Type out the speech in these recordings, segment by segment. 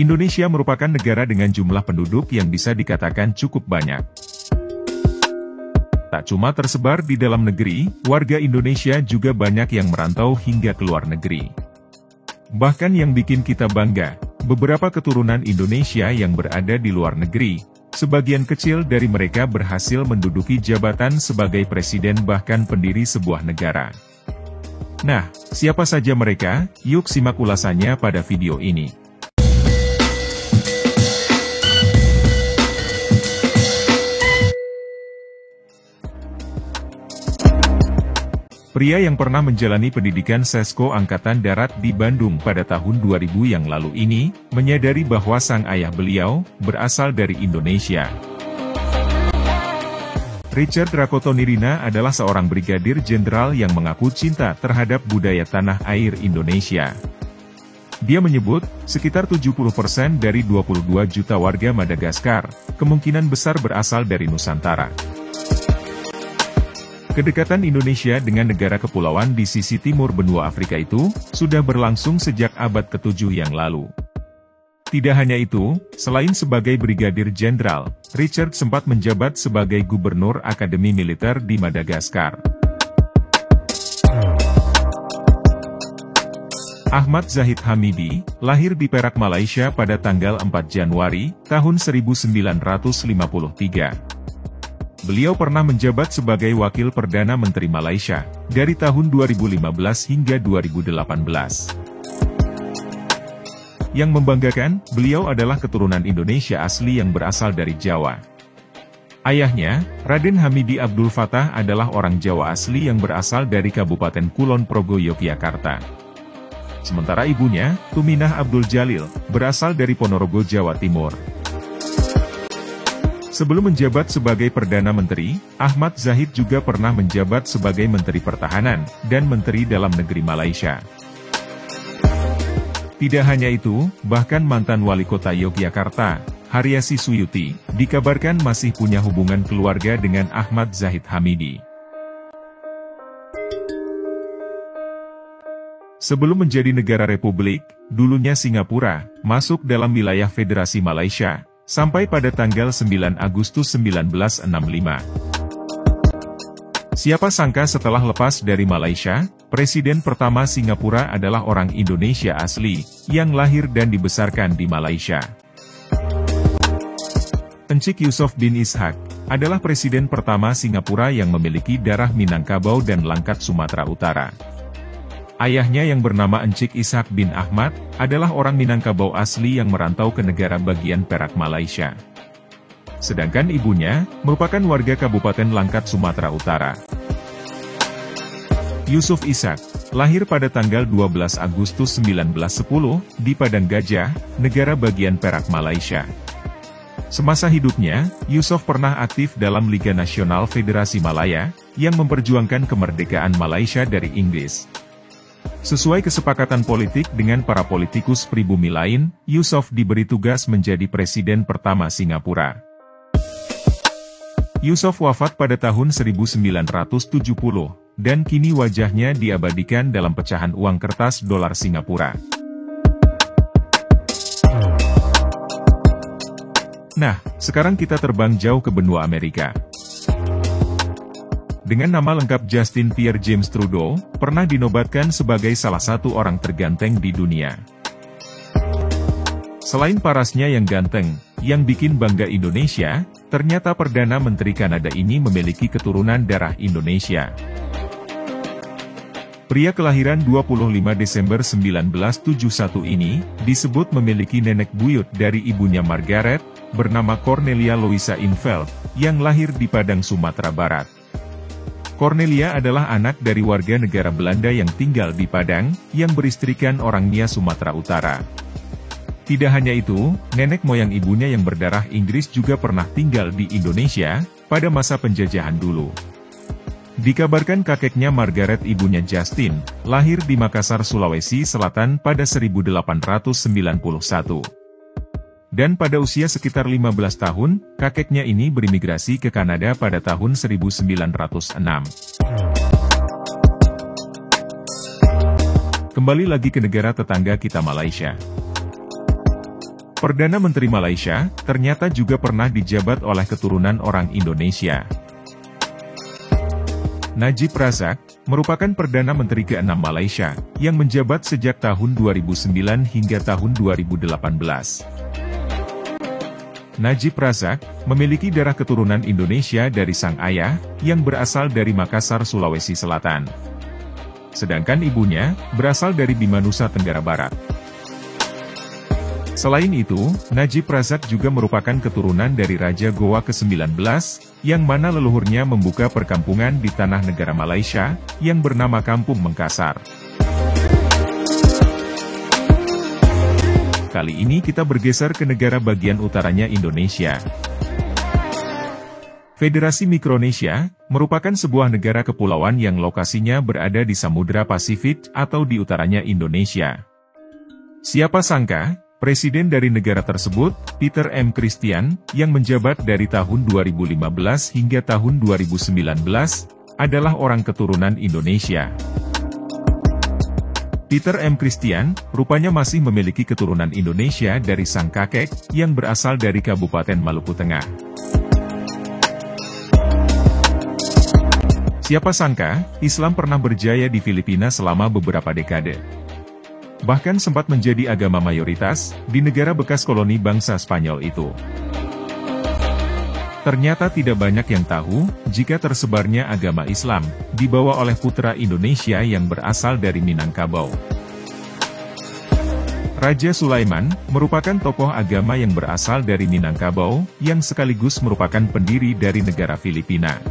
Indonesia merupakan negara dengan jumlah penduduk yang bisa dikatakan cukup banyak. Tak cuma tersebar di dalam negeri, warga Indonesia juga banyak yang merantau hingga ke luar negeri. Bahkan yang bikin kita bangga, beberapa keturunan Indonesia yang berada di luar negeri, sebagian kecil dari mereka berhasil menduduki jabatan sebagai presiden bahkan pendiri sebuah negara. Nah, siapa saja mereka? Yuk simak ulasannya pada video ini. Pria yang pernah menjalani pendidikan Sesko Angkatan Darat di Bandung pada tahun 2000 yang lalu ini, menyadari bahwa sang ayah beliau, berasal dari Indonesia. Richard Rakoto Nirina adalah seorang brigadir jenderal yang mengaku cinta terhadap budaya tanah air Indonesia. Dia menyebut, sekitar 70% dari 22 juta warga Madagaskar, kemungkinan besar berasal dari Nusantara. Kedekatan Indonesia dengan negara kepulauan di sisi timur benua Afrika itu, sudah berlangsung sejak abad ke-7 yang lalu. Tidak hanya itu, selain sebagai brigadir jenderal, Richard sempat menjabat sebagai gubernur Akademi Militer di Madagaskar. Ahmad Zahid Hamidi, lahir di Perak, Malaysia pada tanggal 4 Januari, tahun 1953. Beliau pernah menjabat sebagai Wakil Perdana Menteri Malaysia, dari tahun 2015 hingga 2018. Yang membanggakan, beliau adalah keturunan Indonesia asli yang berasal dari Jawa. Ayahnya, Raden Hamidi Abdul Fattah adalah orang Jawa asli yang berasal dari Kabupaten Kulon Progo, Yogyakarta. Sementara ibunya, Tuminah Abdul Jalil, berasal dari Ponorogo, Jawa Timur. Sebelum menjabat sebagai Perdana Menteri, Ahmad Zahid juga pernah menjabat sebagai Menteri Pertahanan, dan Menteri Dalam Negeri Malaysia. Tidak hanya itu, bahkan mantan wali kota Yogyakarta, Haryasi Suyuti, dikabarkan masih punya hubungan keluarga dengan Ahmad Zahid Hamidi. Sebelum menjadi negara republik, dulunya Singapura, masuk dalam wilayah Federasi Malaysia, sampai pada tanggal 9 Agustus 1965. Siapa sangka setelah lepas dari Malaysia, Presiden pertama Singapura adalah orang Indonesia asli, yang lahir dan dibesarkan di Malaysia. Encik Yusof bin Ishak, adalah Presiden pertama Singapura yang memiliki darah Minangkabau dan Langkat Sumatera Utara. Ayahnya yang bernama Encik Ishak bin Ahmad, adalah orang Minangkabau asli yang merantau ke negara bagian Perak, Malaysia. Sedangkan ibunya, merupakan warga Kabupaten Langkat, Sumatera Utara. Yusuf Ishak, lahir pada tanggal 12 Agustus 1910, di Padang Gajah, negara bagian Perak, Malaysia. Semasa hidupnya, Yusof pernah aktif dalam Liga Nasional Federasi Malaya, yang memperjuangkan kemerdekaan Malaysia dari Inggris. Sesuai kesepakatan politik dengan para politikus pribumi lain, Yusof diberi tugas menjadi presiden pertama Singapura. Yusof wafat pada tahun 1970, dan kini wajahnya diabadikan dalam pecahan uang kertas dolar Singapura. Nah, sekarang kita terbang jauh ke benua Amerika. Dengan nama lengkap Justin Pierre James Trudeau, pernah dinobatkan sebagai salah satu orang terganteng di dunia. Selain parasnya yang ganteng, yang bikin bangga Indonesia, ternyata Perdana Menteri Kanada ini memiliki keturunan darah Indonesia. Pria kelahiran 25 Desember 1971 ini, disebut memiliki nenek buyut dari ibunya Margaret, bernama Cornelia Louisa Inveld, yang lahir di Padang, Sumatera Barat. Cornelia adalah anak dari warga negara Belanda yang tinggal di Padang, yang beristrikan orang Nia Sumatera Utara. Tidak hanya itu, nenek moyang ibunya yang berdarah Inggris juga pernah tinggal di Indonesia, pada masa penjajahan dulu. Dikabarkan kakeknya Margaret, ibunya Justin, lahir di Makassar, Sulawesi Selatan pada 1891. Dan pada usia sekitar 15 tahun, kakeknya ini berimigrasi ke Kanada pada tahun 1906. Kembali lagi ke negara tetangga kita, Malaysia. Perdana Menteri Malaysia ternyata juga pernah dijabat oleh keturunan orang Indonesia. Najib Razak merupakan Perdana Menteri ke-6 Malaysia yang menjabat sejak tahun 2009 hingga tahun 2018. Najib Razak memiliki darah keturunan Indonesia dari sang ayah yang berasal dari Makassar, Sulawesi Selatan. Sedangkan ibunya berasal dari Bima, Nusa Tenggara Barat. Selain itu, Najib Razak juga merupakan keturunan dari Raja Goa ke-19, yang mana leluhurnya membuka perkampungan di tanah negara Malaysia, yang bernama Kampung Mengkasar. Kali ini kita bergeser ke negara bagian utaranya Indonesia. Federasi Mikronesia merupakan sebuah negara kepulauan yang lokasinya berada di Samudra Pasifik atau di utaranya Indonesia. Siapa sangka, Presiden dari negara tersebut, Peter M. Christian, yang menjabat dari tahun 2015 hingga tahun 2019, adalah orang keturunan Indonesia. Peter M. Christian, rupanya masih memiliki keturunan Indonesia dari sang kakek, yang berasal dari Kabupaten Maluku Tengah. Siapa sangka, Islam pernah berjaya di Filipina selama beberapa dekade. Bahkan sempat menjadi agama mayoritas di negara bekas koloni bangsa Spanyol itu. Ternyata tidak banyak yang tahu jika tersebarnya agama Islam dibawa oleh putra Indonesia yang berasal dari Minangkabau. Raja Sulaiman merupakan tokoh agama yang berasal dari Minangkabau yang sekaligus merupakan pendiri dari negara Filipina.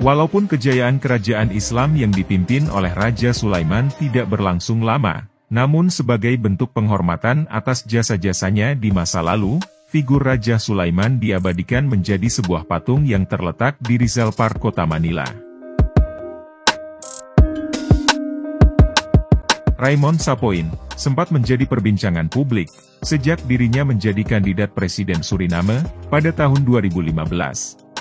Walaupun kejayaan kerajaan Islam yang dipimpin oleh Raja Sulaiman tidak berlangsung lama, namun sebagai bentuk penghormatan atas jasa-jasanya di masa lalu, figur Raja Sulaiman diabadikan menjadi sebuah patung yang terletak di Rizal Park, Kota Manila. Raymond Sapoin sempat menjadi perbincangan publik sejak dirinya menjadi kandidat Presiden Suriname pada tahun 2015.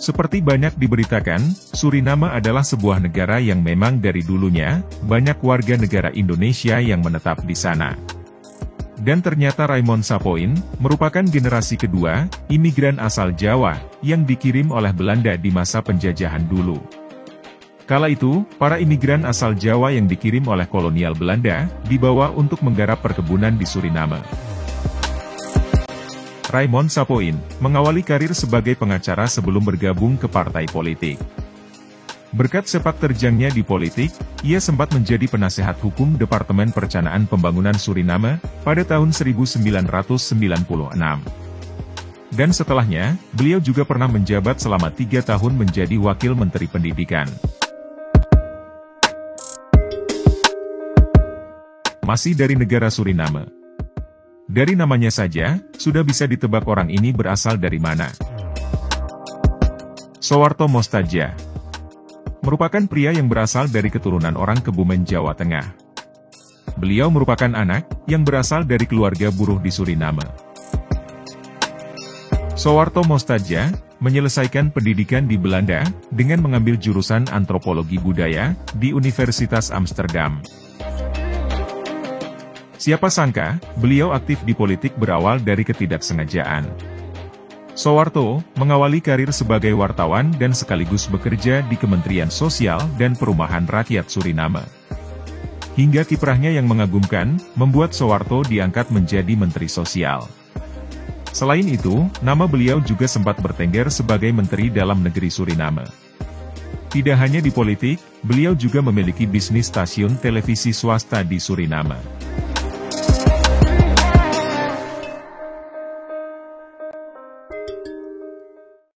Seperti banyak diberitakan, Suriname adalah sebuah negara yang memang dari dulunya, banyak warga negara Indonesia yang menetap di sana. Dan ternyata Raymond Sapoin, merupakan generasi kedua, imigran asal Jawa, yang dikirim oleh Belanda di masa penjajahan dulu. Kala itu, para imigran asal Jawa yang dikirim oleh kolonial Belanda, dibawa untuk menggarap perkebunan di Suriname. Raymond Sapoin mengawali karir sebagai pengacara sebelum bergabung ke partai politik. Berkat sepak terjangnya di politik, ia sempat menjadi penasehat hukum Departemen Perencanaan Pembangunan Suriname pada tahun 1996. Dan setelahnya, beliau juga pernah menjabat selama 3 tahun menjadi Wakil Menteri Pendidikan. Masih dari negara Suriname. Dari namanya saja, sudah bisa ditebak orang ini berasal dari mana. Soeharto Mostadja merupakan pria yang berasal dari keturunan orang Kebumen, Jawa Tengah. Beliau merupakan anak yang berasal dari keluarga buruh di Suriname. Soeharto Mostadja menyelesaikan pendidikan di Belanda dengan mengambil jurusan antropologi budaya di Universitas Amsterdam. Siapa sangka, beliau aktif di politik berawal dari ketidaksengajaan. Soeharto mengawali karir sebagai wartawan dan sekaligus bekerja di Kementerian Sosial dan Perumahan Rakyat Suriname. Hingga kiprahnya yang mengagumkan, membuat Soeharto diangkat menjadi Menteri Sosial. Selain itu, nama beliau juga sempat bertengger sebagai Menteri Dalam Negeri Suriname. Tidak hanya di politik, beliau juga memiliki bisnis stasiun televisi swasta di Suriname.